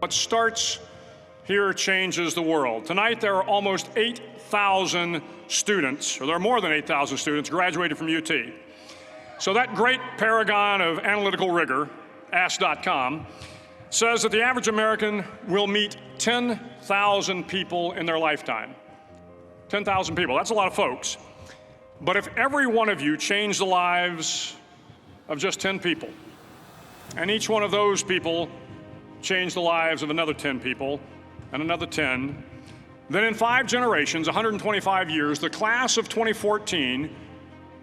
What starts here changes the world. Tonight, there are almost 8,000 students, or there are more than 8,000 students graduated from UT. So that great paragon of analytical rigor, Ask.com, says that the average American will meet 10,000 people in their lifetime. 10,000 people, that's a lot of folks. But if every one of you changed the lives of just 10 people, and each one of those people changed the lives of another 10 people, and another 10, then in 5 generations, 125 years, the class of 2014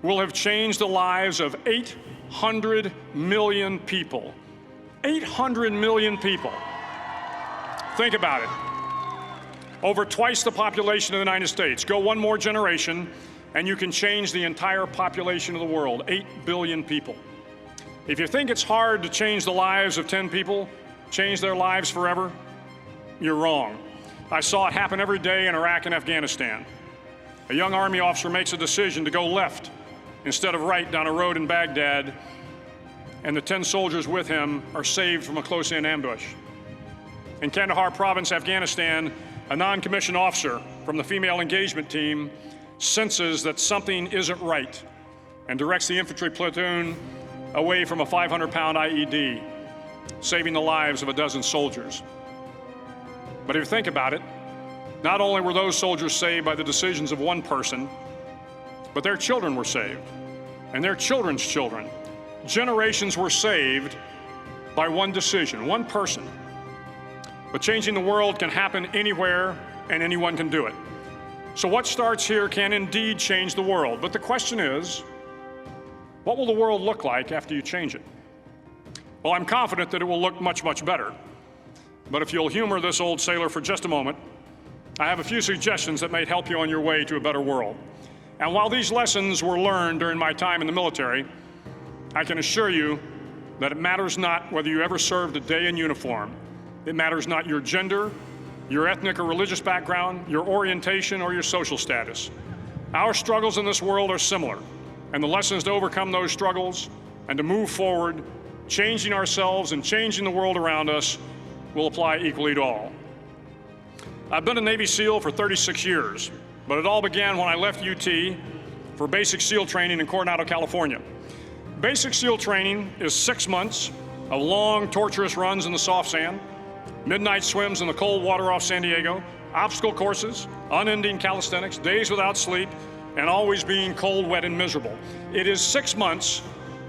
will have changed the lives of 800 million people. 800 million people. Think about it. Over twice the population of the United States. Go one more generation, and you can change the entire population of the world, 8 billion people. If you think it's hard to change the lives of 10 people, change their lives forever, you're wrong. I saw it happen every day in Iraq and Afghanistan. A young Army officer makes a decision to go left instead of right down a road in Baghdad, and the 10 soldiers with him are saved from a close-in ambush. In Kandahar province, Afghanistan, a non-commissioned officer from the female engagement team senses that something isn't right and directs the infantry platoon away from a 500-pound IED, saving the lives of a dozen soldiers. But if you think about it, not only were those soldiers saved by the decisions of one person, but their children were saved, and their children's children. Generations were saved by one decision, one person. But changing the world can happen anywhere, and anyone can do it. So what starts here can indeed change the world. But the question is, what will the world look like after you change it? Well, I'm confident that it will look much, much better. But if you'll humor this old sailor for just a moment, I have a few suggestions that may help you on your way to a better world. And while these lessons were learned during my time in the military, I can assure you that it matters not whether you ever served a day in uniform. It matters not your gender, your ethnic or religious background, your orientation, or your social status. Our struggles in this world are similar, and the lessons to overcome those struggles and to move forward, changing ourselves and changing the world around us, will apply equally to all. I've been a Navy SEAL for 36 years, but it all began when I left UT for basic SEAL training in Coronado, California. Basic SEAL training is 6 months of long, torturous runs in the soft sand, midnight swims in the cold water off San Diego, obstacle courses, unending calisthenics, days without sleep, and always being cold, wet, and miserable. It is 6 months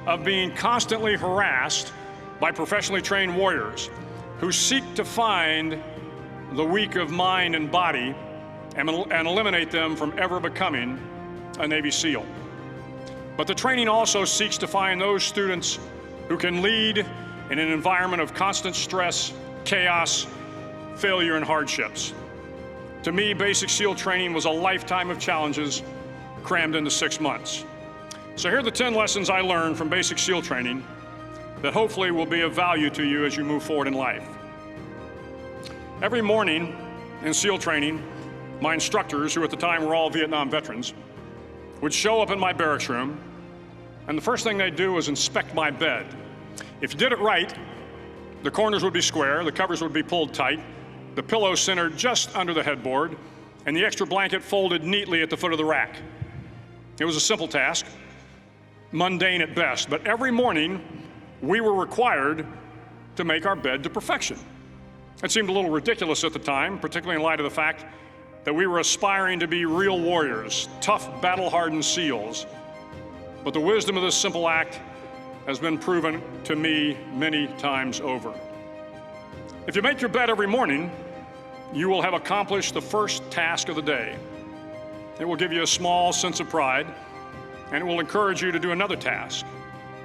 of being constantly harassed by professionally trained warriors who seek to find the weak of mind and body and eliminate them from ever becoming a Navy SEAL. But the training also seeks to find those students who can lead in an environment of constant stress, chaos, failure, and hardships. To me, basic SEAL training was a lifetime of challenges crammed into 6 months. So here are the 10 lessons I learned from basic SEAL training that hopefully will be of value to you as you move forward in life. Every morning in SEAL training, my instructors, who at the time were all Vietnam veterans, would show up in my barracks room, and the first thing they'd do was inspect my bed. If you did it right, the corners would be square, the covers would be pulled tight, the pillow centered just under the headboard, and the extra blanket folded neatly at the foot of the rack. It was a simple task, mundane at best, but every morning we were required to make our bed to perfection. It seemed a little ridiculous at the time, particularly in light of the fact that we were aspiring to be real warriors, tough, battle-hardened SEALs. But the wisdom of this simple act has been proven to me many times over. If you make your bed every morning, you will have accomplished the first task of the day. It will give you a small sense of pride, and it will encourage you to do another task,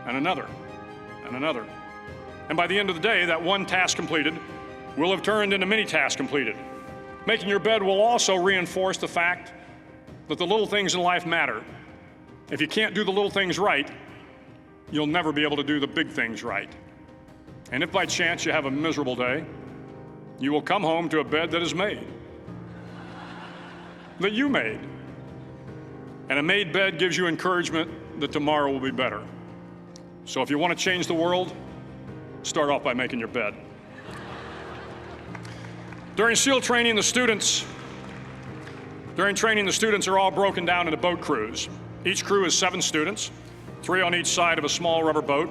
and another, and another. And by the end of the day, that one task completed will have turned into many tasks completed. Making your bed will also reinforce the fact that the little things in life matter. If you can't do the little things right, you'll never be able to do the big things right. And if by chance you have a miserable day, you will come home to a bed that is made, that you made. And a made bed gives you encouragement that tomorrow will be better. So if you want to change the world, start off by making your bed. During SEAL training, the students are all broken down into boat crews. Each crew is 7 students, 3 on each side of a small rubber boat,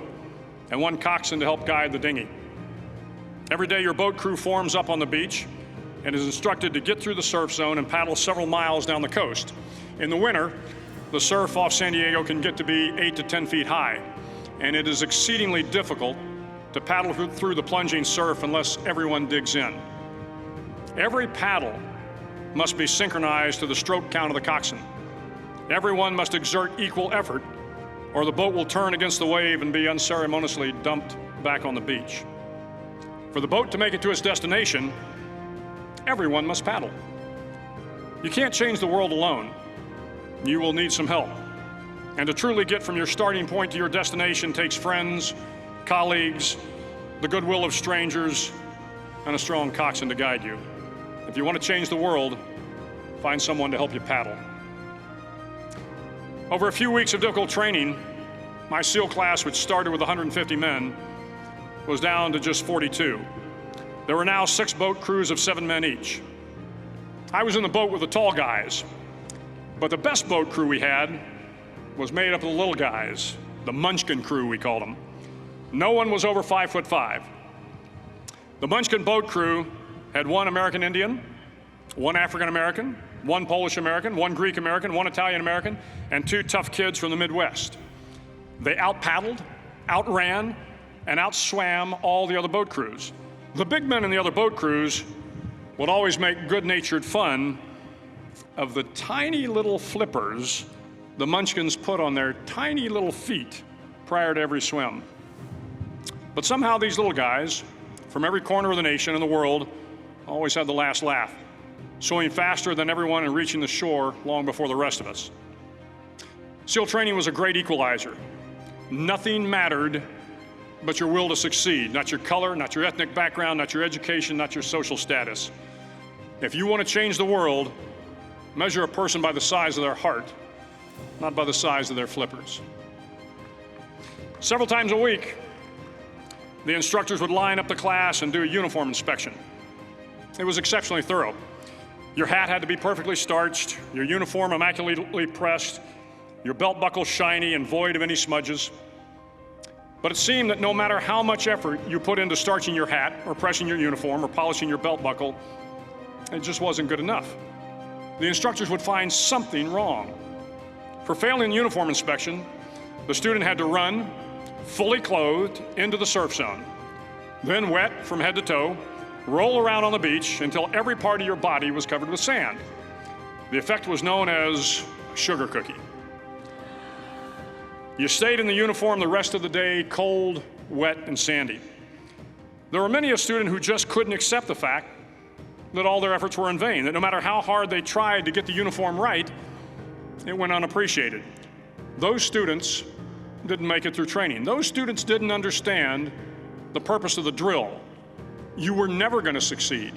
and 1 coxswain to help guide the dinghy. Every day, your boat crew forms up on the beach and is instructed to get through the surf zone and paddle several miles down the coast. In the winter, the surf off San Diego can get to be 8 to 10 feet high, and it is exceedingly difficult to paddle through the plunging surf unless everyone digs in. Every paddle must be synchronized to the stroke count of the coxswain. Everyone must exert equal effort, or the boat will turn against the wave and be unceremoniously dumped back on the beach. For the boat to make it to its destination, everyone must paddle. You can't change the world alone. You will need some help. And to truly get from your starting point to your destination takes friends, colleagues, the goodwill of strangers, and a strong coxswain to guide you. If you want to change the world, find someone to help you paddle. Over a few weeks of difficult training, my SEAL class, which started with 150 men, was down to just 42. There were now 6 boat crews of 7 men each. I was in the boat with the tall guys, but the best boat crew we had was made up of the little guys, the Munchkin crew, we called them. No one was over 5'5". The Munchkin boat crew had 1 American Indian, 1 African American, 1 Polish American, 1 Greek American, 1 Italian American, and 2 tough kids from the Midwest. They out-paddled, outran, and outswam all the other boat crews. The big men in the other boat crews would always make good-natured fun of the tiny little flippers the Munchkins put on their tiny little feet prior to every swim. But somehow these little guys from every corner of the nation and the world always had the last laugh, swimming faster than everyone and reaching the shore long before the rest of us. SEAL training was a great equalizer. Nothing mattered but your will to succeed, not your color, not your ethnic background, not your education, not your social status. If you want to change the world, measure a person by the size of their heart, not by the size of their flippers. Several times a week, the instructors would line up the class and do a uniform inspection. It was exceptionally thorough. Your hat had to be perfectly starched, your uniform immaculately pressed, your belt buckle shiny and void of any smudges. But it seemed that no matter how much effort you put into starching your hat or pressing your uniform or polishing your belt buckle, it just wasn't good enough. The instructors would find something wrong. For failing the uniform inspection, the student had to run, fully clothed, into the surf zone, then wet from head to toe, roll around on the beach until every part of your body was covered with sand. The effect was known as sugar cookie. You stayed in the uniform the rest of the day, cold, wet, and sandy. There were many a student who just couldn't accept the fact that all their efforts were in vain, that no matter how hard they tried to get the uniform right, it went unappreciated. Those students didn't make it through training. Those students didn't understand the purpose of the drill. You were never going to succeed.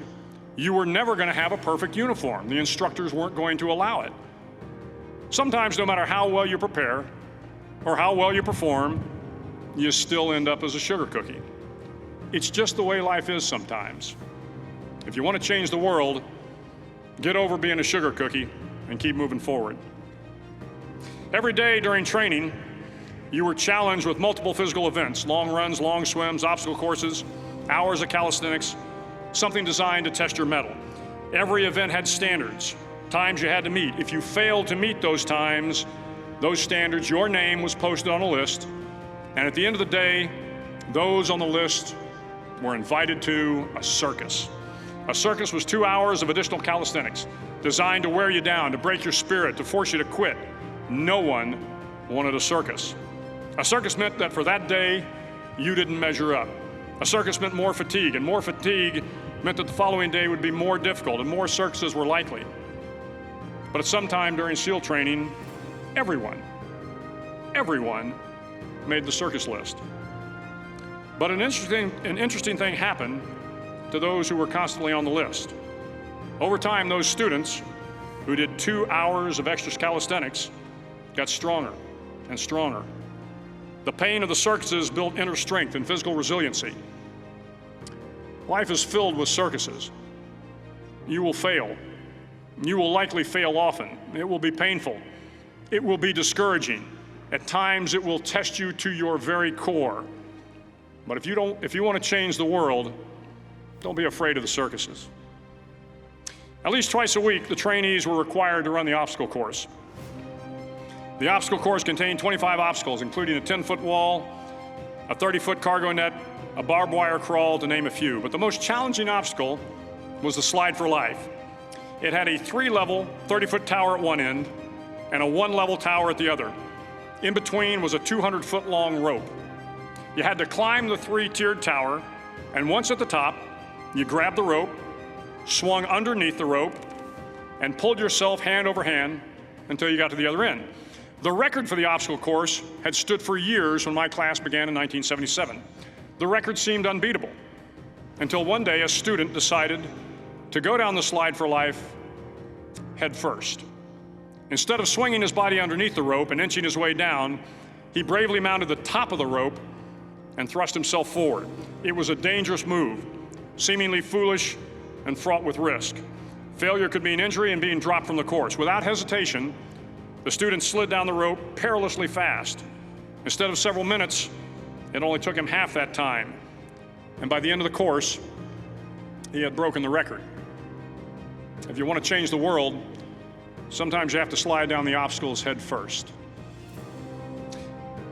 You were never going to have a perfect uniform. The instructors weren't going to allow it. Sometimes, no matter how well you prepare or how well you perform, you still end up as a sugar cookie. It's just the way life is sometimes. If you want to change the world, get over being a sugar cookie and keep moving forward. Every day during training, you were challenged with multiple physical events: long runs, long swims, obstacle courses, hours of calisthenics, something designed to test your mettle. Every event had standards, times you had to meet. If you failed to meet those times, those standards, your name was posted on a list, and at the end of the day, those on the list were invited to a circus. A circus was 2 hours of additional calisthenics, designed to wear you down, to break your spirit, to force you to quit. No one wanted a circus. A circus meant that for that day, you didn't measure up. A circus meant more fatigue, and more fatigue meant that the following day would be more difficult, and more circuses were likely. But at some time during SEAL training, everyone made the circus list. But an interesting thing happened to those who were constantly on the list. Over time, those students who did 2 hours of extra calisthenics got stronger and stronger. The pain of the circuses built inner strength and physical resiliency. Life is filled with circuses. you will fail. You will likely fail often. It will be painful. It will be discouraging. At times, it will test you to your very core. But if you want to change the world, don't be afraid of the circuses. At least twice a week, the trainees were required to run the obstacle course. The obstacle course contained 25 obstacles, including a 10-foot wall, a 30-foot cargo net, a barbed wire crawl, to name a few. But the most challenging obstacle was the slide for life. It had a 3-level, 30-foot tower at one end and a 1-level tower at the other. In between was a 200-foot-long rope. You had to climb the 3-tiered tower, and once at the top, you grabbed the rope, swung underneath the rope, and pulled yourself hand over hand until you got to the other end. The record for the obstacle course had stood for years when my class began in 1977. The record seemed unbeatable until one day a student decided to go down the slide for life head first. Instead of swinging his body underneath the rope and inching his way down, he bravely mounted the top of the rope and thrust himself forward. It was a dangerous move, seemingly foolish and fraught with risk. Failure could mean injury and being dropped from the course. Without hesitation, the student slid down the rope perilously fast. Instead of several minutes, it only took him half that time. And by the end of the course, he had broken the record. If you want to change the world, sometimes you have to slide down the obstacles head first.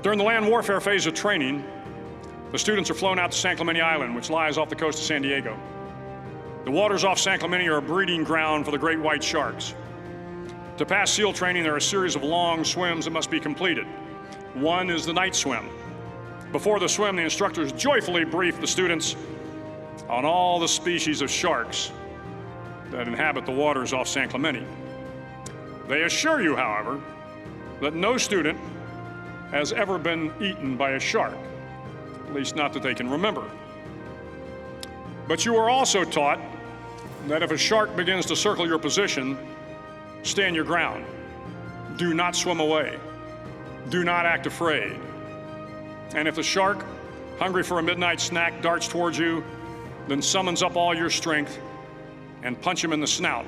During the land warfare phase of training, the students are flown out to San Clemente Island, which lies off the coast of San Diego. The waters off San Clemente are a breeding ground for the great white sharks. To pass SEAL training, there are a series of long swims that must be completed. One is the night swim. Before the swim, the instructors joyfully brief the students on all the species of sharks that inhabit the waters off San Clemente. They assure you, however, that no student has ever been eaten by a shark, at least not that they can remember. But you are also taught that if a shark begins to circle your position, stand your ground. Do not swim away. Do not act afraid. And if the shark, hungry for a midnight snack, darts towards you, then summons up all your strength and punch him in the snout,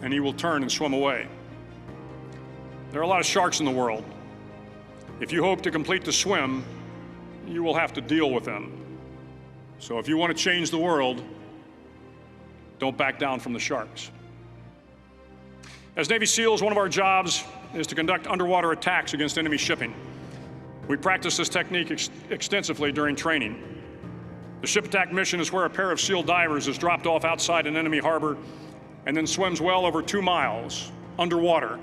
and he will turn and swim away. There are a lot of sharks in the world. If you hope to complete the swim, you will have to deal with them. So if you want to change the world, don't back down from the sharks. As Navy SEALs, one of our jobs is to conduct underwater attacks against enemy shipping. We practice this technique extensively during training. The ship attack mission is where a pair of SEAL divers is dropped off outside an enemy harbor and then swims well over 2 miles underwater,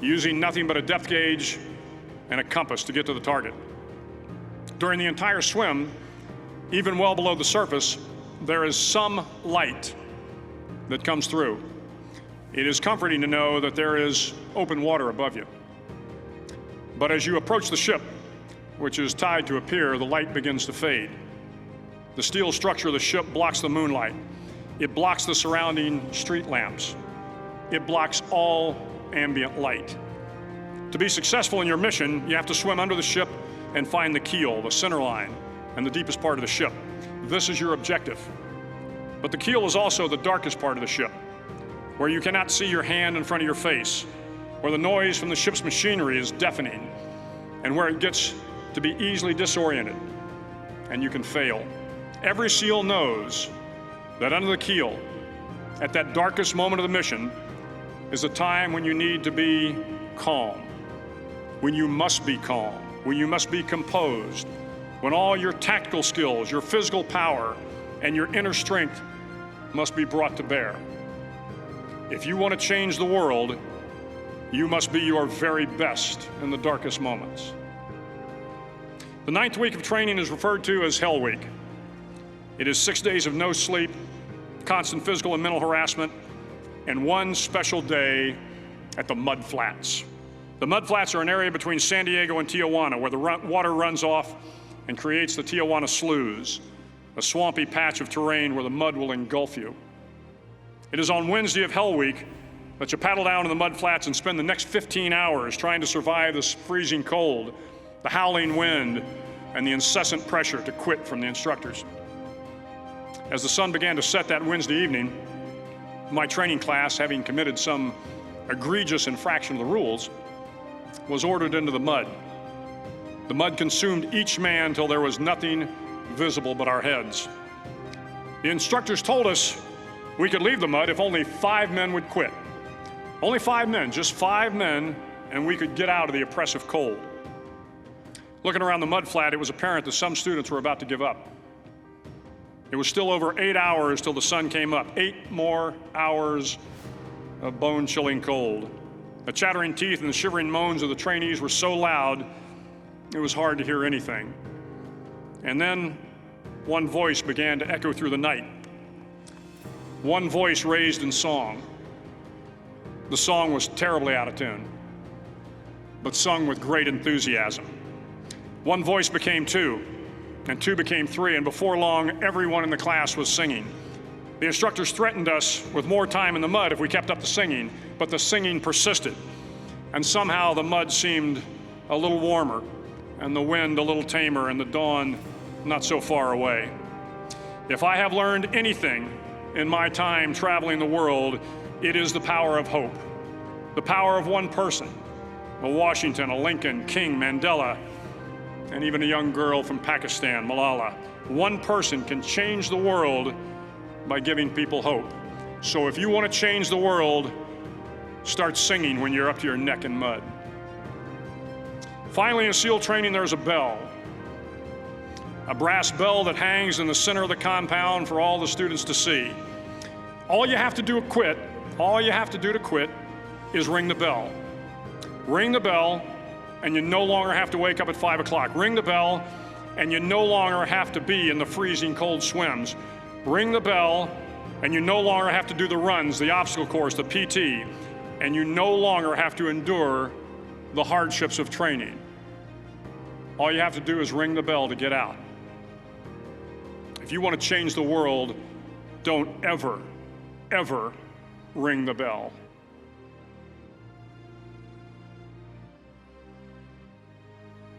using nothing but a depth gauge and a compass to get to the target. During the entire swim, even well below the surface, there is some light that comes through. It is comforting to know that there is open water above you. But as you approach the ship, which is tied to a pier, the light begins to fade. The steel structure of the ship blocks the moonlight. It blocks the surrounding street lamps. It blocks all ambient light. To be successful in your mission, you have to swim under the ship and find the keel, the center line, and the deepest part of the ship. This is your objective. But the keel is also the darkest part of the ship, where you cannot see your hand in front of your face, where the noise from the ship's machinery is deafening, and where it gets to be easily disoriented, and you can fail. Every SEAL knows that under the keel, at that darkest moment of the mission, is a time when you need to be calm, when you must be calm, when you must be composed, when all your tactical skills, your physical power, and your inner strength must be brought to bear. If you want to change the world, you must be your very best in the darkest moments. The 9th week of training is referred to as Hell Week. It is 6 days of no sleep, constant physical and mental harassment, and one special day at the Mud Flats. The Mud Flats are an area between San Diego and Tijuana where the water runs off and creates the Tijuana Sloughs, a swampy patch of terrain where the mud will engulf you. It is on Wednesday of Hell Week that you paddle down to the Mud Flats and spend the next 15 hours trying to survive this freezing cold, the howling wind, and the incessant pressure to quit from the instructors. As the sun began to set that Wednesday evening, My training class, having committed some egregious infraction of the rules, was ordered into the mud. The mud consumed each man till there was nothing visible but our heads. The instructors told us we could leave the mud if only 5 men would quit. Only 5 men, just 5 men, and we could get out of the oppressive cold. Looking around the mud flat, it was apparent that some students were about to give up. It was still over 8 hours till the sun came up. 8 more hours of bone-chilling cold. The chattering teeth and the shivering moans of the trainees were so loud, it was hard to hear anything. And then one voice began to echo through the night. One voice raised in song. The song was terribly out of tune, but sung with great enthusiasm. One voice became 2, and 2 became 3, and before long, everyone in the class was singing. The instructors threatened us with more time in the mud if we kept up the singing, but the singing persisted, and somehow the mud seemed a little warmer, and the wind a little tamer, and the dawn not so far away. If I have learned anything in my time traveling the world, it is the power of hope, the power of one person, a Washington, a Lincoln, King, Mandela, and even a young girl from Pakistan, Malala. One person can change the world by giving people hope. So if you want to change the world, start singing when you're up to your neck in mud. Finally, in SEAL training, there's a bell. A brass bell that hangs in the center of the compound for all the students to see. All you have to do to quit, is ring the bell. Ring the bell, and you no longer have to wake up at 5 o'clock. Ring the bell, and you no longer have to be in the freezing cold swims. Ring the bell, and you no longer have to do the runs, the obstacle course, the PT, and you no longer have to endure the hardships of training. All you have to do is ring the bell to get out. If you want to change the world, don't ever, ever ring the bell.